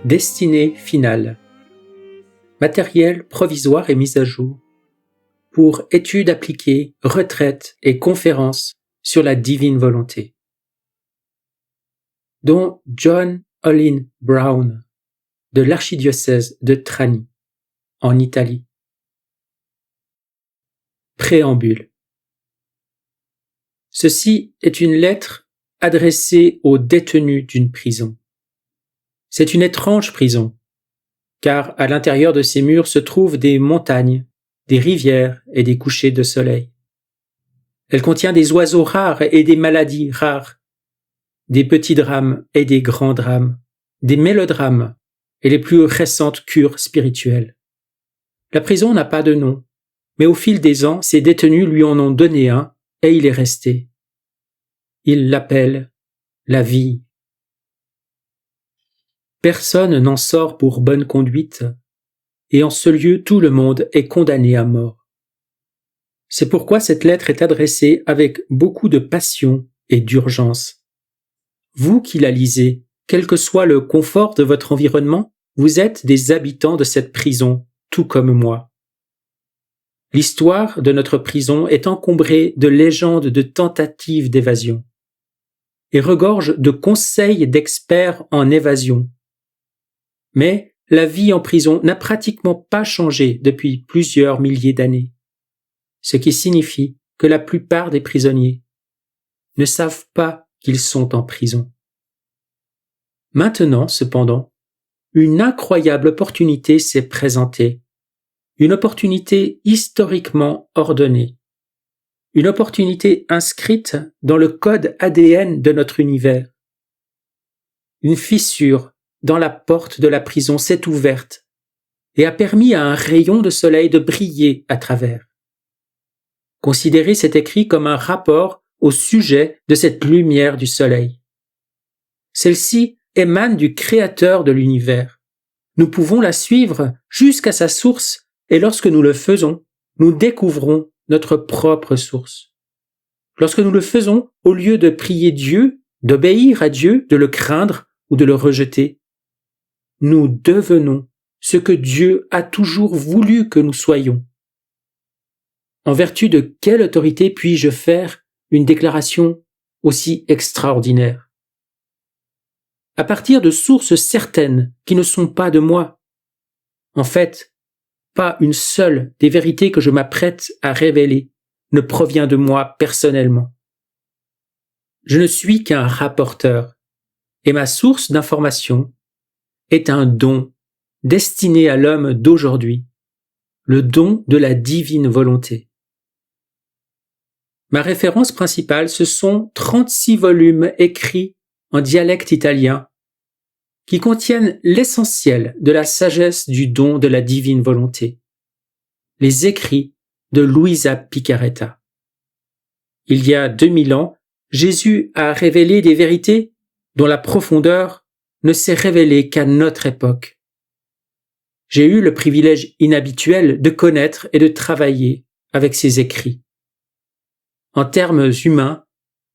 Destinée finale. Matériel provisoire et mis à jour pour études appliquées, retraites et conférences sur la divine volonté. Dont John Olin Brown de l'archidiocèse de Trani, en Italie. Préambule. Ceci est une lettre adressée aux détenus d'une prison. C'est une étrange prison, car à l'intérieur de ces murs se trouvent des montagnes, des rivières et des couchers de soleil. Elle contient des oiseaux rares et des maladies rares, des petits drames et des grands drames, des mélodrames et les plus récentes cures spirituelles. La prison n'a pas de nom, mais au fil des ans, ses détenus lui en ont donné un et il est resté. Ils l'appellent la vie. Personne n'en sort pour bonne conduite, et en ce lieu tout le monde est condamné à mort. C'est pourquoi cette lettre est adressée avec beaucoup de passion et d'urgence. Vous qui la lisez, quel que soit le confort de votre environnement, vous êtes des habitants de cette prison, tout comme moi. L'histoire de notre prison est encombrée de légendes de tentatives d'évasion et regorge de conseils d'experts en évasion. Mais la vie en prison n'a pratiquement pas changé depuis plusieurs milliers d'années, ce qui signifie que la plupart des prisonniers ne savent pas qu'ils sont en prison. Maintenant, cependant, une incroyable opportunité s'est présentée, une opportunité historiquement ordonnée, une opportunité inscrite dans le code ADN de notre univers. Une fissure dans la porte de la prison s'est ouverte et a permis à un rayon de soleil de briller à travers. Considérez cet écrit comme un rapport au sujet de cette lumière du soleil. Celle-ci émane du Créateur de l'univers. Nous pouvons la suivre jusqu'à sa source et lorsque nous le faisons, nous découvrons notre propre source. Lorsque nous le faisons, au lieu de prier Dieu, d'obéir à Dieu, de le craindre ou de le rejeter, nous devenons ce que Dieu a toujours voulu que nous soyons. En vertu de quelle autorité puis-je faire une déclaration aussi extraordinaire? À partir de sources certaines qui ne sont pas de moi. En fait, pas une seule des vérités que je m'apprête à révéler ne provient de moi personnellement. Je ne suis qu'un rapporteur, et ma source d'information est un don destiné à l'homme d'aujourd'hui, le don de la divine volonté. Ma référence principale, ce sont 36 volumes écrits en dialecte italien qui contiennent l'essentiel de la sagesse du don de la divine volonté, les écrits de Luisa Piccarreta. Il y a 2000 ans, Jésus a révélé des vérités dont la profondeur ne s'est révélée qu'à notre époque. J'ai eu le privilège inhabituel de connaître et de travailler avec ces écrits. En termes humains,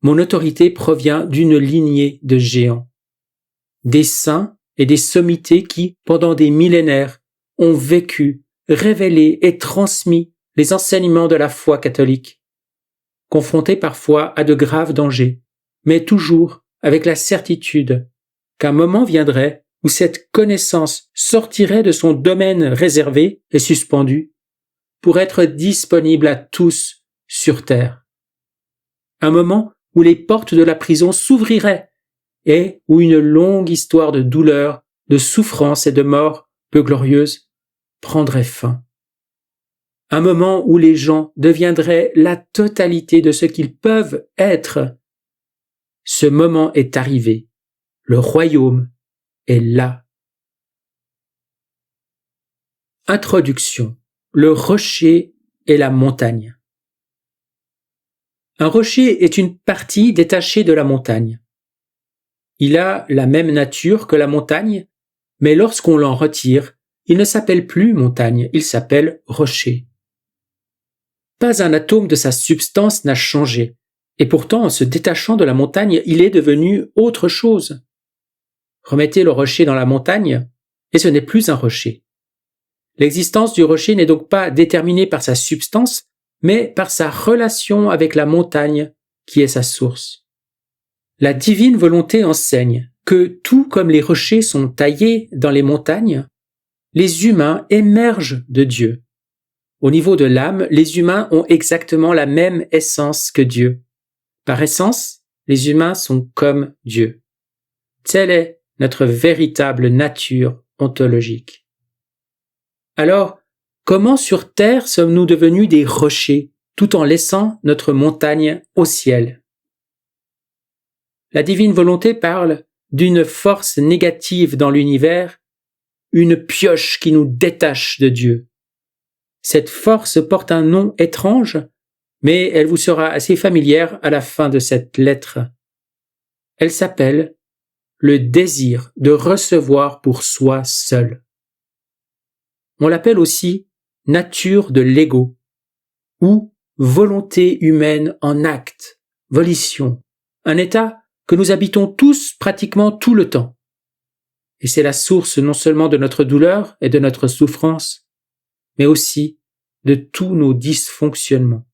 mon autorité provient d'une lignée de géants, des saints et des sommités qui, pendant des millénaires, ont vécu, révélé et transmis les enseignements de la foi catholique, confrontés parfois à de graves dangers, mais toujours avec la certitude qu'un moment viendrait où cette connaissance sortirait de son domaine réservé et suspendu pour être disponible à tous sur terre. Un moment où les portes de la prison s'ouvriraient et où une longue histoire de douleur, de souffrance et de mort peu glorieuse prendrait fin. Un moment où les gens deviendraient la totalité de ce qu'ils peuvent être. Ce moment est arrivé. Le royaume est là. Introduction. Le rocher et la montagne. Un rocher est une partie détachée de la montagne. Il a la même nature que la montagne, mais lorsqu'on l'en retire, il ne s'appelle plus montagne, il s'appelle rocher. Pas un atome de sa substance n'a changé, et pourtant en se détachant de la montagne, il est devenu autre chose. Remettez le rocher dans la montagne, et ce n'est plus un rocher. L'existence du rocher n'est donc pas déterminée par sa substance, mais par sa relation avec la montagne qui est sa source. La divine volonté enseigne que tout comme les rochers sont taillés dans les montagnes, les humains émergent de Dieu. Au niveau de l'âme, les humains ont exactement la même essence que Dieu. Par essence, les humains sont comme Dieu. Telle est notre véritable nature ontologique. Alors, comment sur Terre sommes-nous devenus des rochers tout en laissant notre montagne au ciel? La divine volonté parle d'une force négative dans l'univers, une pioche qui nous détache de Dieu. Cette force porte un nom étrange, mais elle vous sera assez familière à la fin de cette lettre. Elle s'appelle le désir de recevoir pour soi seul. On l'appelle aussi nature de l'ego, ou volonté humaine en acte, volition, un état que nous habitons tous pratiquement tout le temps. Et c'est la source non seulement de notre douleur et de notre souffrance, mais aussi de tous nos dysfonctionnements.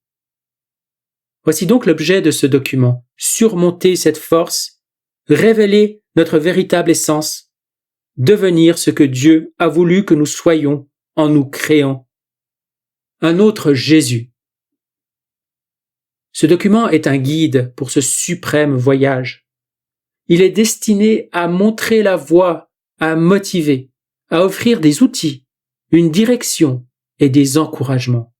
Voici donc l'objet de ce document, surmonter cette force, révéler notre véritable essence, devenir ce que Dieu a voulu que nous soyons en nous créant. Un autre Jésus. Ce document est un guide pour ce suprême voyage. Il est destiné à montrer la voie, à motiver, à offrir des outils, une direction et des encouragements.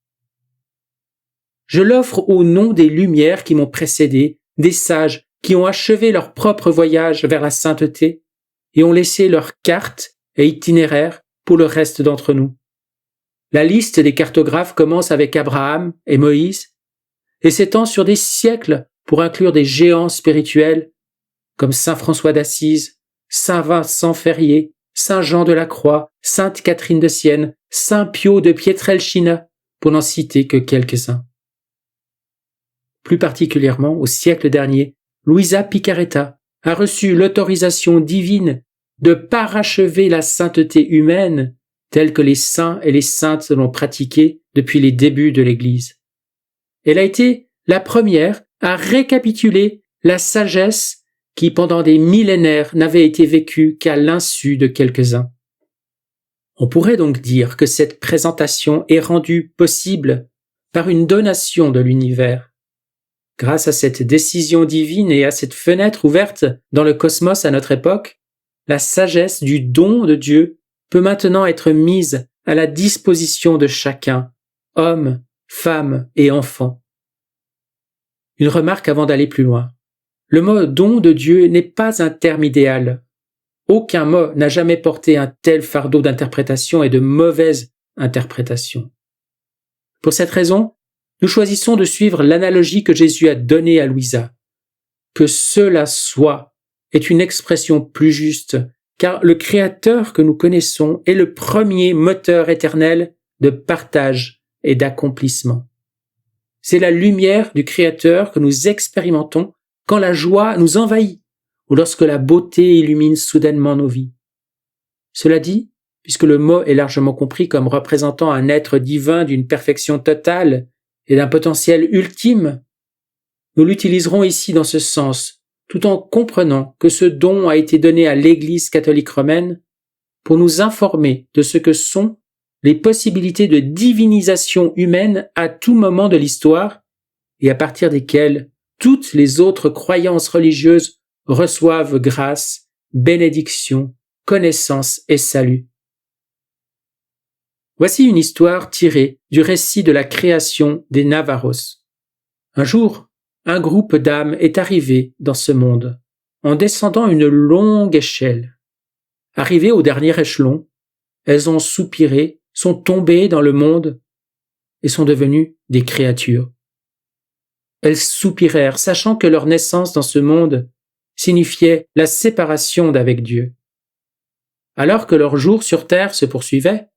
Je l'offre au nom des lumières qui m'ont précédé, des sages qui ont achevé leur propre voyage vers la sainteté et ont laissé leurs cartes et itinéraires pour le reste d'entre nous. La liste des cartographes commence avec Abraham et Moïse et s'étend sur des siècles pour inclure des géants spirituels comme Saint François d'Assise, Saint Vincent Ferrier, Saint Jean de la Croix, Sainte Catherine de Sienne, Saint Pio de Pietrelcina, pour n'en citer que quelques-uns. Plus particulièrement, au siècle dernier, Luisa Picaretta a reçu l'autorisation divine de parachever la sainteté humaine telle que les saints et les saintes l'ont pratiquée depuis les débuts de l'Église. Elle a été la première à récapituler la sagesse qui, pendant des millénaires, n'avait été vécue qu'à l'insu de quelques-uns. On pourrait donc dire que cette présentation est rendue possible par une donation de l'univers. Grâce à cette décision divine et à cette fenêtre ouverte dans le cosmos à notre époque, la sagesse du don de Dieu peut maintenant être mise à la disposition de chacun, homme, femme et enfant. Une remarque avant d'aller plus loin. Le mot « don de Dieu » n'est pas un terme idéal. Aucun mot n'a jamais porté un tel fardeau d'interprétation et de mauvaise interprétation. Pour cette raison, nous choisissons de suivre l'analogie que Jésus a donnée à Luisa. Que cela soit est une expression plus juste, car le Créateur que nous connaissons est le premier moteur éternel de partage et d'accomplissement. C'est la lumière du Créateur que nous expérimentons quand la joie nous envahit ou lorsque la beauté illumine soudainement nos vies. Cela dit, puisque le mot est largement compris comme représentant un être divin d'une perfection totale et d'un potentiel ultime, nous l'utiliserons ici dans ce sens, tout en comprenant que ce don a été donné à l'Église catholique romaine pour nous informer de ce que sont les possibilités de divinisation humaine à tout moment de l'histoire et à partir desquelles toutes les autres croyances religieuses reçoivent grâce, bénédiction, connaissance et salut. Voici une histoire tirée du récit de la création des Navarros. Un jour, un groupe d'âmes est arrivé dans ce monde, en descendant une longue échelle. Arrivées au dernier échelon, elles ont soupiré, sont tombées dans le monde et sont devenues des créatures. Elles soupirèrent, sachant que leur naissance dans ce monde signifiait la séparation d'avec Dieu. Alors que leur jour sur terre se poursuivait,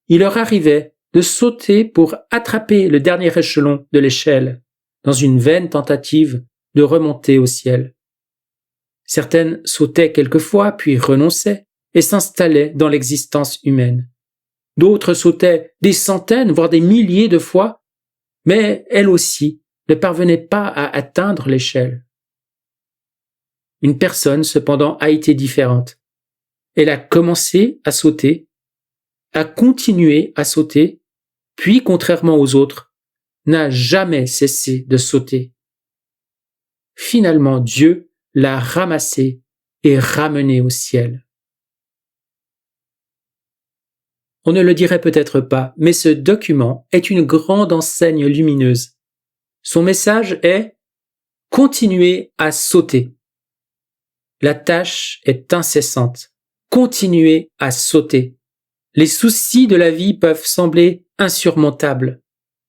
il leur arrivait de sauter pour attraper le dernier échelon de l'échelle, dans une vaine tentative de remonter au ciel. Certaines sautaient quelquefois, puis renonçaient, et s'installaient dans l'existence humaine. D'autres sautaient des centaines, voire des milliers de fois, mais elles aussi ne parvenaient pas à atteindre l'échelle. Une personne, cependant, a été différente. Elle a commencé à sauter, a continué à sauter, puis, contrairement aux autres, n'a jamais cessé de sauter. Finalement, Dieu l'a ramassée et ramenée au ciel. On ne le dirait peut-être pas, mais ce document est une grande enseigne lumineuse. Son message est « Continuez à sauter ». La tâche est incessante. Continuez à sauter. Les soucis de la vie peuvent sembler insurmontables.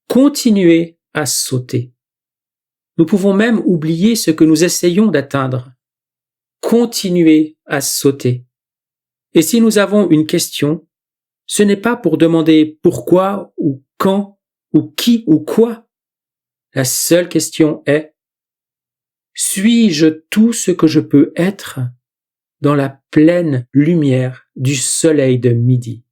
Continuez à sauter. Nous pouvons même oublier ce que nous essayons d'atteindre. Continuez à sauter. Et si nous avons une question, ce n'est pas pour demander pourquoi ou quand ou qui ou quoi. La seule question est: suis-je tout ce que je peux être dans la pleine lumière du soleil de midi?